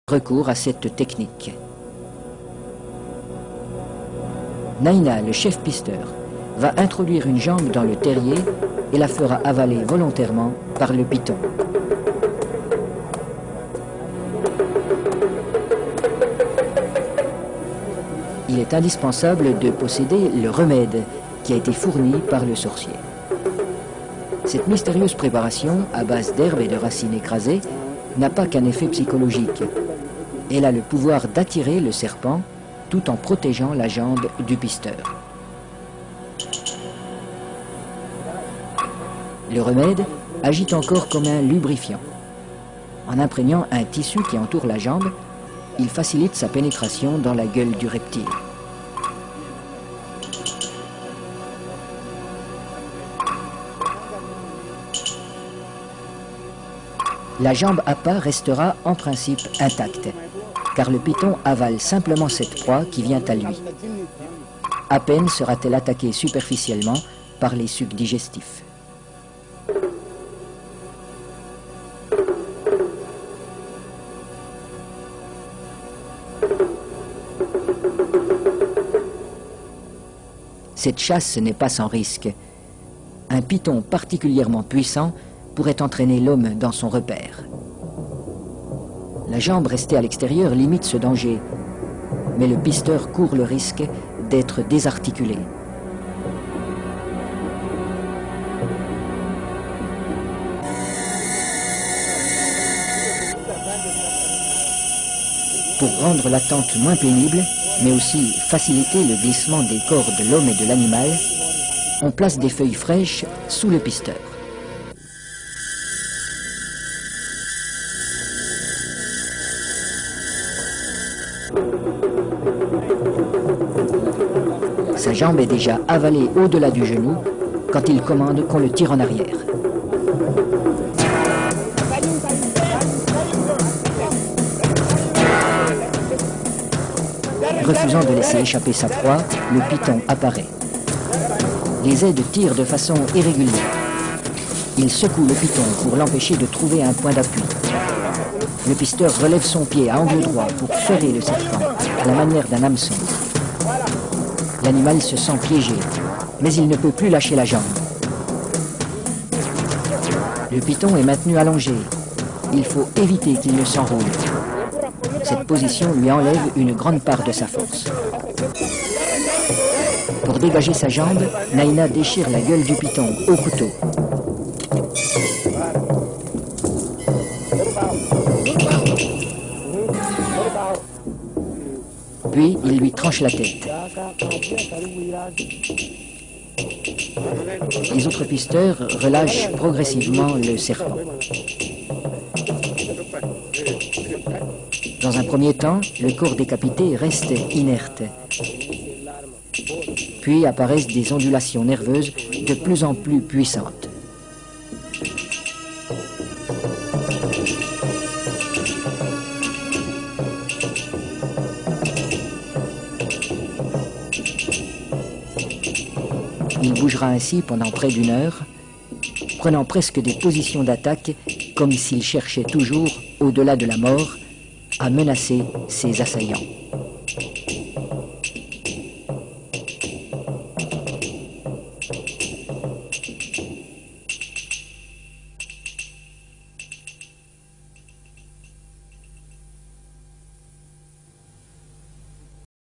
recours à cette technique. Naina, le chef pisteur, va introduire une jambe dans le terrier et la fera avaler volontairement par le python. Il est indispensable de posséder le remède qui a été fourni par le sorcier. Cette mystérieuse préparation, à base d'herbes et de racines écrasées, n'a pas qu'un effet psychologique. Elle a le pouvoir d'attirer le serpent tout en protégeant la jambe du pisteur. Le remède agit encore comme un lubrifiant. En imprégnant un tissu qui entoure la jambe, il facilite sa pénétration dans la gueule du reptile. La jambe à pas restera en principe intacte, car le python avale simplement cette proie qui vient à lui. À peine sera-t-elle attaquée superficiellement par les sucs digestifs. Cette chasse n'est pas sans risque. Un python particulièrement puissant pourrait entraîner l'homme dans son repère. La jambe restée à l'extérieur limite ce danger, mais le pisteur court le risque d'être désarticulé. Pour rendre l'attente moins pénible, mais aussi faciliter le glissement des corps de l'homme et de l'animal, on place des feuilles fraîches sous le pisteur. Sa jambe est déjà avalée au-delà du genou quand il commande qu'on le tire en arrière. Refusant de laisser échapper sa proie, le python apparaît. Les aides tirent de façon irrégulière. Il secoue le python pour l'empêcher de trouver un point d'appui. Le pisteur relève son pied à angle droit pour ferrer le serpent, à la manière d'un hameçon. L'animal se sent piégé, mais il ne peut plus lâcher la jambe. Le python est maintenu allongé. Il faut éviter qu'il ne s'enroule. Cette position lui enlève une grande part de sa force. Pour dégager sa jambe, Naina déchire la gueule du python au couteau. Puis, il lui tranche la tête. Les autres pisteurs relâchent progressivement le serpent. Dans un premier temps, le corps décapité reste inerte. Puis apparaissent des ondulations nerveuses de plus en plus puissantes. Il bougera ainsi pendant près d'une heure, prenant presque des positions d'attaque comme s'il cherchait toujours, au-delà de la mort, à menacer ses assaillants.